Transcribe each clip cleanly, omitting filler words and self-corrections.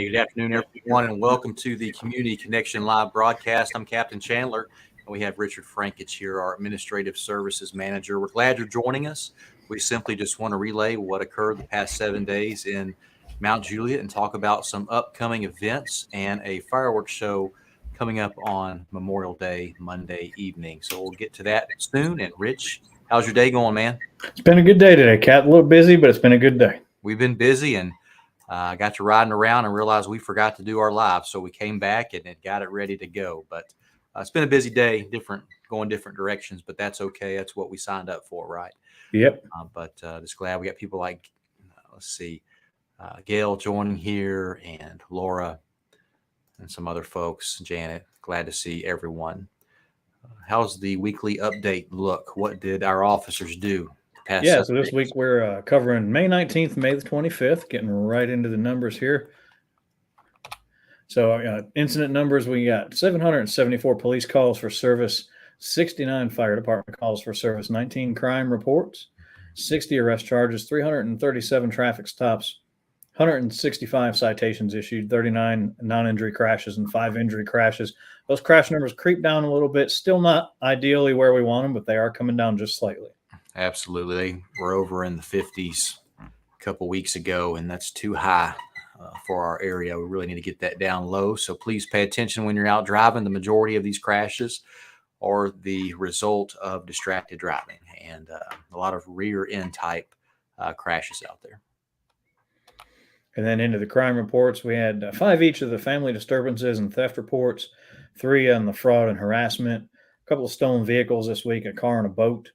Hey, good afternoon, everyone, and welcome to the Community Connection Live broadcast. I'm Captain Chandler, and we have Richard Frankich here, our Administrative Services Manager. We're glad you're joining us. We simply just want to relay what occurred the past 7 days in Mount Juliet and talk about some upcoming events and a fireworks show coming up on Memorial Day, Monday evening. So we'll get to that soon. And Rich, how's your day going, man? It's been a good day today, Cap. A little busy, but it's been a good day. We've been busy, and I got to riding around and realized we forgot to do our live. So we came back and got it ready to go. But it's been a busy day, going different directions, but that's okay. That's what we signed up for, right? Yep. But just glad we got people like, Gail joining here and Laura and some other folks, Janet. Glad to see everyone. How's the weekly update look? What did our officers do? So this week we're covering May 19th, May the 25th, getting right into the numbers here. So incident numbers, we got 774 police calls for service, 69 fire department calls for service, 19 crime reports, 60 arrest charges, 337 traffic stops, 165 citations issued, 39 non-injury crashes, and 5 injury crashes. Those crash numbers creep down a little bit. Still not ideally where we want them, but they are coming down just slightly. Absolutely. They were over in the 50s a couple weeks ago, and that's too high for our area. We really need to get that down low. So please pay attention when you're out driving. The majority of these crashes are the result of distracted driving and a lot of rear end type crashes out there. And then into the crime reports, we had 5 each of the family disturbances and theft reports, 3 on the fraud and harassment, a couple of stolen vehicles this week, a car and a boat,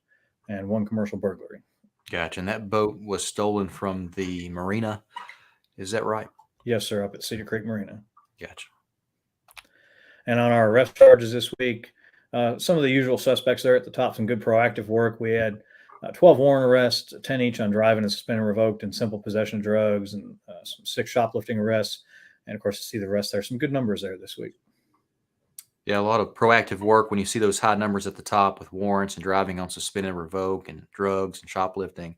and 1 commercial burglary. Gotcha. And that boat was stolen from the marina. Is that right? Yes, sir, up at Cedar Creek Marina. Gotcha. And on our arrest charges this week, some of the usual suspects there at the top, some good proactive work. We had 12 warrant arrests, 10 each on driving and suspended and revoked and simple possession of drugs, and some 6 shoplifting arrests. And, of course, to see the rest there, some good numbers there this week. Yeah, a lot of proactive work when you see those high numbers at the top with warrants and driving on suspended and revoke and drugs and shoplifting,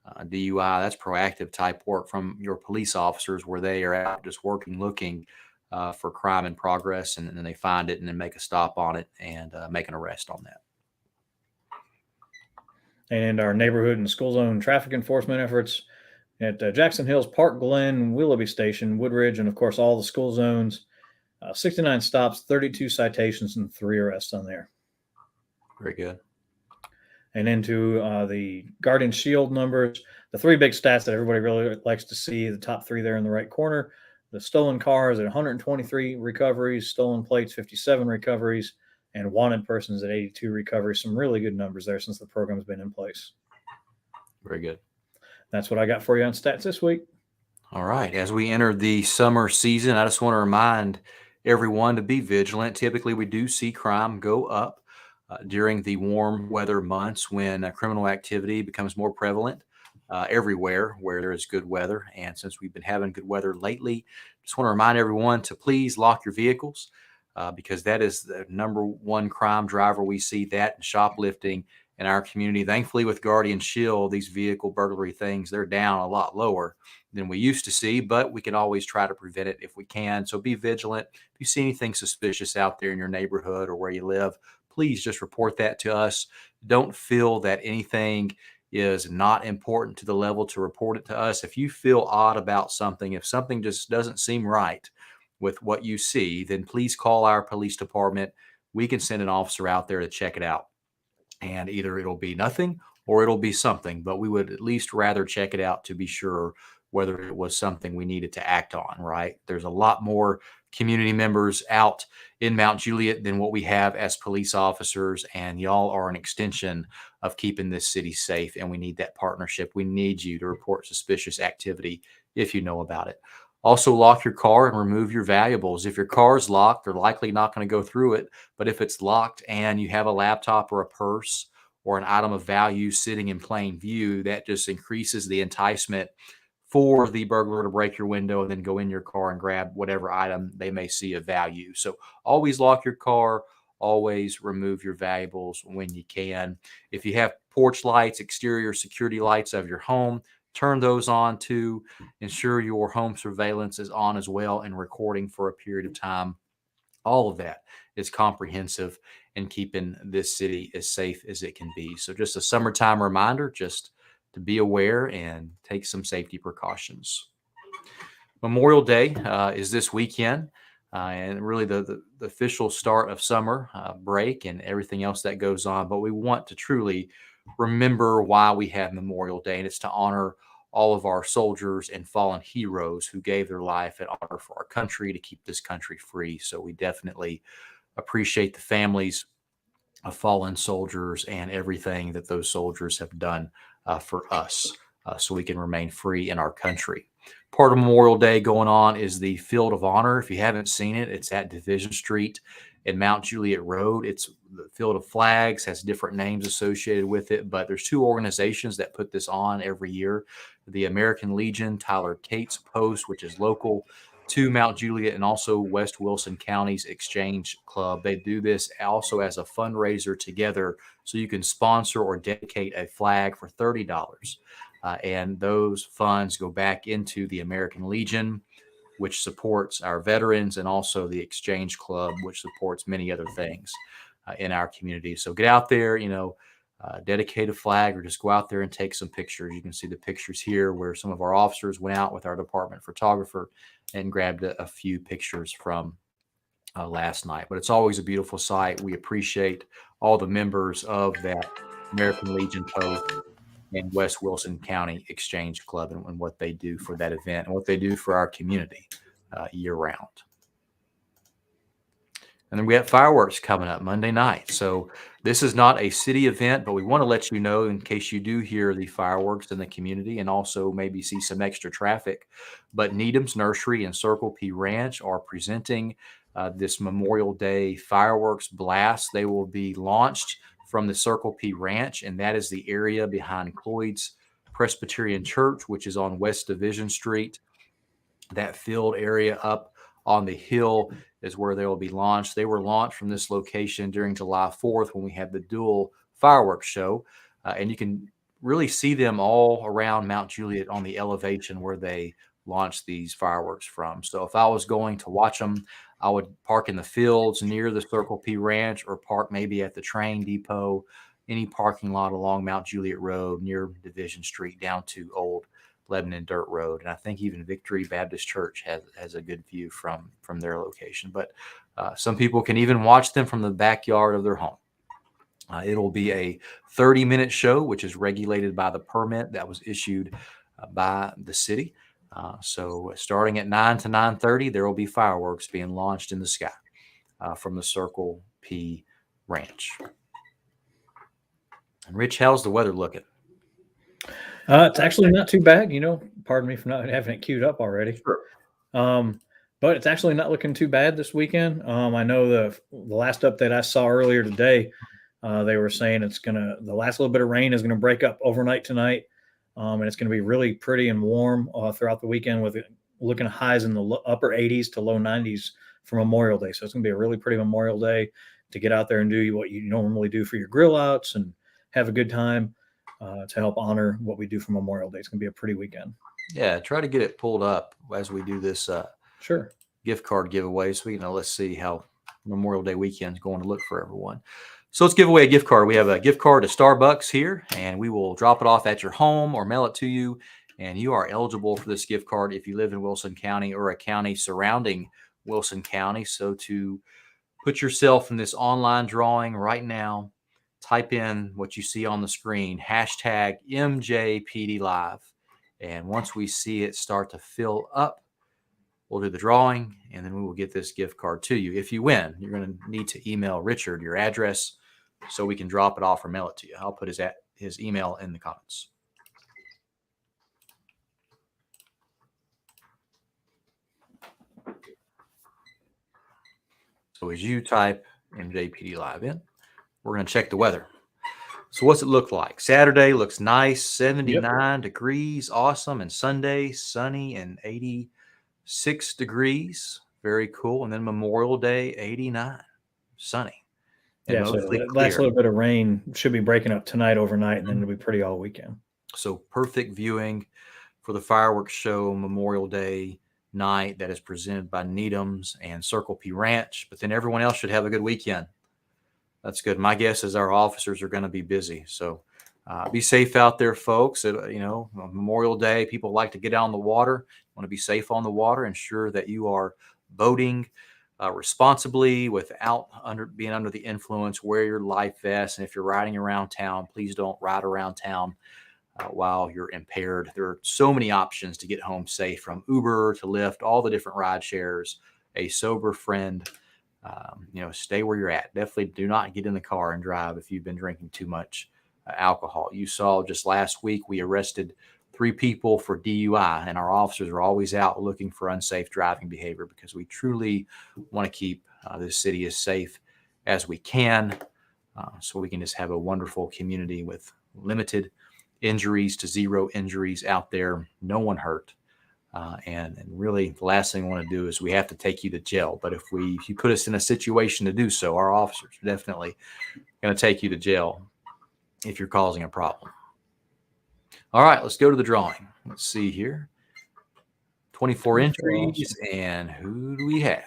DUI. That's proactive type work from your police officers where they are out just working, looking for crime in progress, and then they find it and then make a stop on it and make an arrest on that. And our neighborhood and school zone traffic enforcement efforts at Jackson Hills, Park Glen, Willoughby Station, Woodridge, and, of course, all the school zones. 69 stops, 32 citations, and 3 arrests on there. Very good. And into the Guardian Shield numbers, the 3 big stats that everybody really likes to see, the top 3 there in the right corner. The stolen cars at 123 recoveries, stolen plates, 57 recoveries, and wanted persons at 82 recoveries. Some really good numbers there since the program's been in place. Very good. That's what I got for you on stats this week. All right. As we enter the summer season, I just want to remind everyone to be vigilant. Typically, we do see crime go up during the warm weather months when criminal activity becomes more prevalent everywhere where there is good weather. And since we've been having good weather lately, just want to remind everyone to please lock your vehicles because that is the number one crime driver. We see that and shoplifting in our community. Thankfully, with Guardian Shield, these vehicle burglary things, they're down a lot lower than we used to see, but we can always try to prevent it if we can. So be vigilant. If you see anything suspicious out there in your neighborhood or where you live, please just report that to us. Don't feel that anything is not important to the level to report it to us. If you feel odd about something, if something just doesn't seem right with what you see, then please call our police department. We can send an officer out there to check it out. And either it'll be nothing or it'll be something, but we would at least rather check it out to be sure whether it was something we needed to act on, right? There's a lot more community members out in Mount Juliet than what we have as police officers, and y'all are an extension of keeping this city safe, and we need that partnership. We need you to report suspicious activity if you know about it. Also, lock your car and remove your valuables. If your car is locked, they're likely not going to go through it, but if it's locked and you have a laptop or a purse or an item of value sitting in plain view, that just increases the enticement for the burglar to break your window and then go in your car and grab whatever item they may see of value. So always lock your car, always remove your valuables when you can. If you have porch lights, exterior security lights of your home, turn those on to ensure your home surveillance is on as well and recording for a period of time. All of that is comprehensive in keeping this city as safe as it can be. So just a summertime reminder, just to be aware and take some safety precautions. Memorial Day is this weekend, and really the official start of summer break and everything else that goes on. But we want to truly remember why we have Memorial Day, and it's to honor all of our soldiers and fallen heroes who gave their life in honor for our country to keep this country free. So we definitely appreciate the families of fallen soldiers and everything that those soldiers have done for us so we can remain free in our country. Part of Memorial Day going on is the Field of Honor. If you haven't seen it, it's at Division Street and Mount Juliet Road. It's the Field of Flags, has different names associated with it, but there's two organizations that put this on every year. The American Legion, Tyler Cates Post, which is local to Mount Juliet, and also West Wilson County's Exchange Club. They do this also as a fundraiser together, so you can sponsor or dedicate a flag for $30. And those funds go back into the American Legion, which supports our veterans, and also the Exchange Club, which supports many other things in our community. So get out there, dedicate a flag, or just go out there and take some pictures. You can see the pictures here where some of our officers went out with our department photographer and grabbed a few pictures from last night. But it's always a beautiful sight. We appreciate all the members of that American Legion Post and West Wilson County Exchange Club and what they do for that event and what they do for our community year round. And then we have fireworks coming up Monday night. So this is not a city event, but we want to let you know in case you do hear the fireworks in the community and also maybe see some extra traffic. But Needham's Nursery and Circle P Ranch are presenting this Memorial Day fireworks blast. They will be launched from the Circle P Ranch, and that is the area behind Cloyd's Presbyterian Church, which is on West Division Street. That field area up on the hill is where they will be launched. They were launched from this location during July 4th when we had the dual fireworks show. And you can really see them all around Mount Juliet on the elevation where they launched these fireworks from. So if I was going to watch them, I would park in the fields near the Circle P Ranch, or park maybe at the train depot, any parking lot along Mount Juliet Road near Division Street down to Old Lebanon Dirt Road. And I think even Victory Baptist Church has a good view from their location. But some people can even watch them from the backyard of their home. It'll be a 30-minute show, which is regulated by the permit that was issued by the city. So starting at 9 to 9:30, there will be fireworks being launched in the sky from the Circle P Ranch. And Rich, how's the weather looking? It's actually not too bad. Pardon me for not having it queued up already. Sure. But it's actually not looking too bad this weekend. I know the last update I saw earlier today, they were saying the last little bit of rain is gonna break up overnight tonight, and it's gonna be really pretty and warm throughout the weekend, with it looking at highs in the upper 80s to low 90s for Memorial Day. So it's gonna be a really pretty Memorial Day to get out there and do what you normally do for your grill outs and have a good time. To help honor what we do for Memorial Day. It's going to be a pretty weekend. Yeah, try to get it pulled up as we do this Sure. gift card giveaway. So, let's see how Memorial Day weekend is going to look for everyone. So let's give away a gift card. We have a gift card to Starbucks here, and we will drop it off at your home or mail it to you. And you are eligible for this gift card if you live in Wilson County or a county surrounding Wilson County. So to put yourself in this online drawing right now, type in what you see on the screen, hashtag MJPD Live. And once we see it start to fill up, we'll do the drawing, and then we will get this gift card to you. If you win, you're going to need to email Richard your address so we can drop it off or mail it to you. I'll put his email in the comments. So as you type MJPD Live in, we're going to check the weather. So what's it look like? Saturday looks nice, 79 degrees, awesome. And Sunday, sunny and 86 degrees. Very cool. And then Memorial Day, 89, sunny. And so the last little bit of rain should be breaking up tonight overnight, and then it'll be pretty all weekend. So perfect viewing for the fireworks show Memorial Day night that is presented by Needham's and Circle P Ranch. But then everyone else should have a good weekend. That's good. My guess is our officers are going to be busy. So be safe out there, folks. Memorial Day, people like to get out on the water, want to be safe on the water, ensure that you are boating responsibly without being under the influence. Wear your life vest. And if you're riding around town, please don't ride around town while you're impaired. There are so many options to get home safe, from Uber to Lyft, all the different ride shares. A sober friend. Stay where you're at. Definitely do not get in the car and drive if you've been drinking too much alcohol. You saw just last week we arrested 3 people for DUI, and our officers are always out looking for unsafe driving behavior because we truly want to keep this city as safe as we can, so we can just have a wonderful community with limited injuries to 0 injuries out there, no one hurt. And really, the last thing we want to do is we have to take you to jail. But if you put us in a situation to do so, our officers are definitely going to take you to jail if you're causing a problem. All right, let's go to the drawing. Let's see here. 24 entries, and who do we have?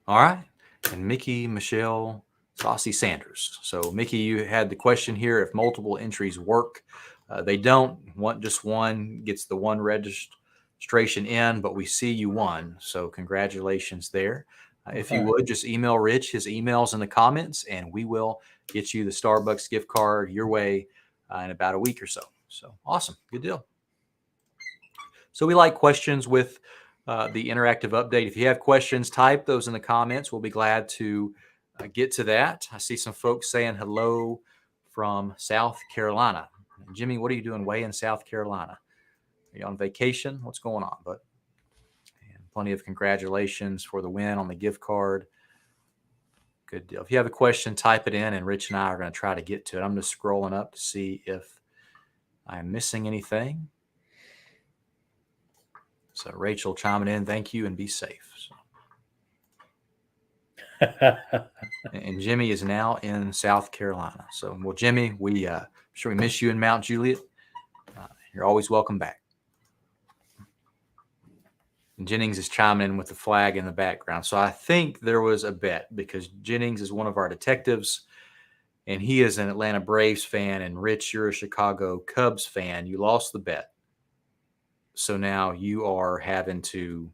All right, and Mickey Michelle Saucy Sanders. So, Mickey, you had the question here: if multiple entries work. They don't. Just one gets the one registration in, but we see you won. So, congratulations there. If you would, just email Rich. His email's in the comments, and we will get you the Starbucks gift card your way in about a week or so. So, awesome. Good deal. So, we like questions with the interactive update. If you have questions, type those in the comments. We'll be glad to get to that. I see some folks saying hello from South Carolina. Jimmy, what are you doing way in South Carolina? Are you on vacation? What's going on? But plenty of congratulations for the win on the gift card. Good deal. If you have a question, type it in, and Rich and I are going to try to get to it. I'm just scrolling up to see if I'm missing anything. So Rachel chiming in, thank you, and be safe. And Jimmy is now in South Carolina. So, well, Jimmy, I'm sure we miss you in Mount Juliet. You're always welcome back. And Jennings is chiming in with the flag in the background. So I think there was a bet, because Jennings is one of our detectives, and he is an Atlanta Braves fan. And Rich, you're a Chicago Cubs fan. You lost the bet. So now you are having to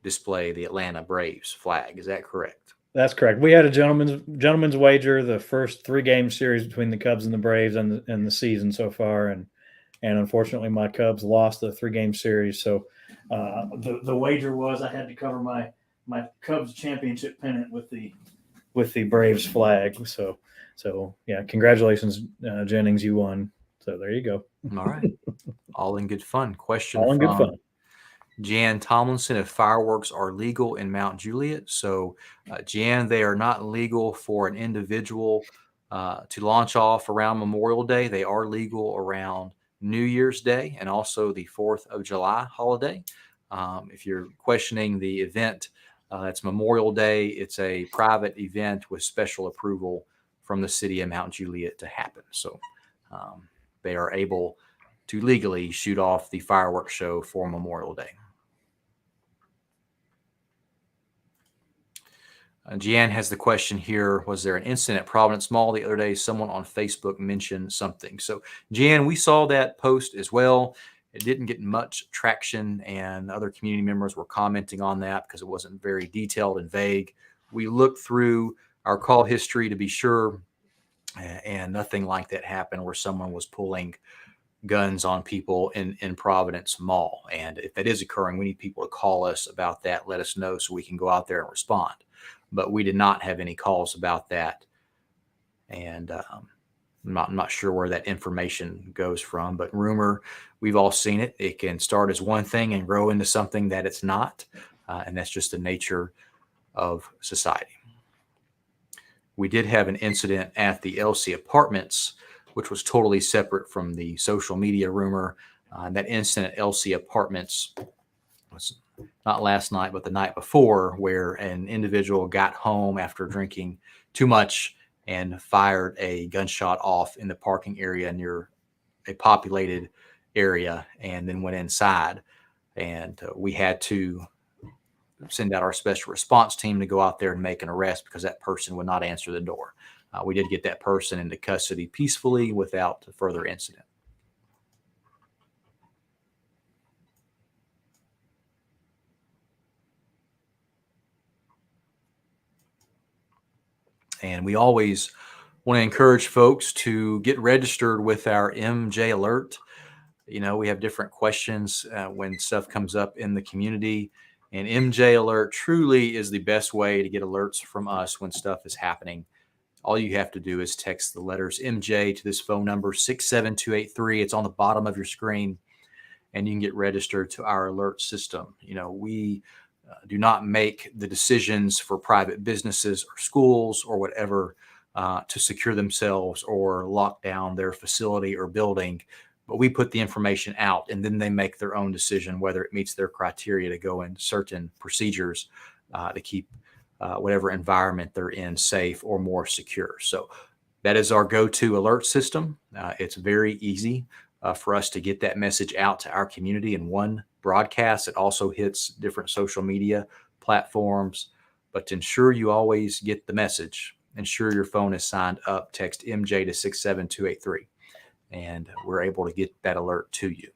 display the Atlanta Braves flag. Is that correct? That's correct. We had a gentleman's wager, the first 3-game series between the Cubs and the Braves and the season so far, and unfortunately my Cubs lost the 3-game series. So the wager was I had to cover my Cubs championship pennant with the Braves flag. So yeah, congratulations, Jennings, you won. So there you go. All right, all in good fun. Question all in from good fun. Jan Tomlinson: if fireworks are legal in Mount Juliet. So, Jan, they are not legal for an individual to launch off around Memorial Day. They are legal around New Year's Day and also the 4th of July holiday. If you're questioning the event, it's Memorial Day. It's a private event with special approval from the city of Mount Juliet to happen. So they are able to legally shoot off the fireworks show for Memorial Day. Jeanne has the question here: was there an incident at Providence Mall the other day? Someone on Facebook mentioned something. So, Jeanne, we saw that post as well. It didn't get much traction, and other community members were commenting on that because it wasn't very detailed and vague. We looked through our call history to be sure, and nothing like that happened where someone was pulling guns on people in Providence Mall. And if that is occurring, we need people to call us about that, let us know so we can go out there and respond. But we did not have any calls about that. And I'm not sure where that information goes from, but rumor, we've all seen it. It can start as one thing and grow into something that it's not. And that's just the nature of society. We did have an incident at the LC Apartments, which was totally separate from the social media rumor. That incident at LC Apartments was not last night, but the night before, where an individual got home after drinking too much and fired a gunshot off in the parking area near a populated area, and then went inside. And we had to send out our special response team to go out there and make an arrest because that person would not answer the door. We did get that person into custody peacefully without further incident. And we always want to encourage folks to get registered with our MJ Alert. You know, we have different questions when stuff comes up in the community. And MJ Alert truly is the best way to get alerts from us when stuff is happening. All you have to do is text the letters MJ to this phone number, 67283. It's on the bottom of your screen, and you can get registered to our alert system. You know, we do not make the decisions for private businesses or schools or whatever to secure themselves or lock down their facility or building, but we put the information out, and then they make their own decision whether it meets their criteria to go in certain procedures to keep whatever environment they're in safe or more secure. So that is our go-to alert system. It's very easy for us to get that message out to our community in one broadcast. It also hits different social media platforms. But to ensure you always get the message, ensure your phone is signed up, text MJ to 67283, and we're able to get that alert to you.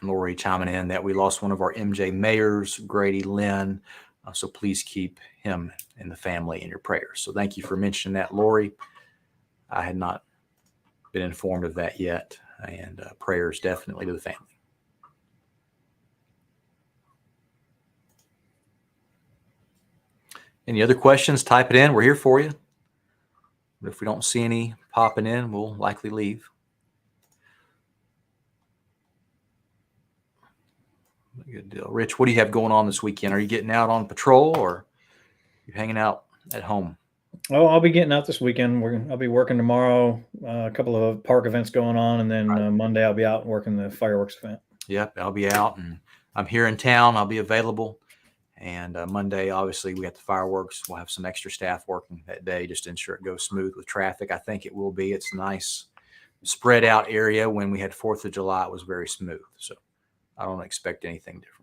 And Lori chiming in that we lost one of our MJ mayors, Grady Lynn. So please keep him and the family in your prayers. So thank you for mentioning that, Lori. I had not been informed of that yet, and prayers definitely to the family. Any other questions, type it in. We're here for you. But if we don't see any popping in, we'll likely leave. Good deal. Rich, what do you have going on this weekend? Are you getting out on patrol or are you hanging out at home? Oh, I'll be getting out this weekend. I'll be working tomorrow. A couple of park events going on, and then Monday I'll be out working the fireworks event. Yep, I'll be out, and I'm here in town. I'll be available. And Monday, obviously, we got the fireworks. We'll have some extra staff working that day just to ensure it goes smooth with traffic. I think it will be. It's a nice spread out area. When we had 4th of July, it was very smooth. So I don't expect anything different.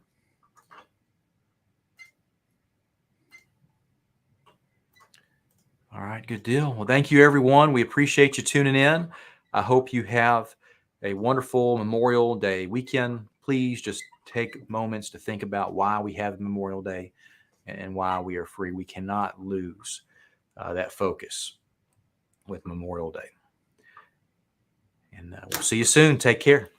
All right, good deal. Well, thank you, everyone. We appreciate you tuning in. I hope you have a wonderful Memorial Day weekend. Please just take moments to think about why we have Memorial Day and why we are free. We cannot lose that focus with Memorial Day. And we'll see you soon. Take care.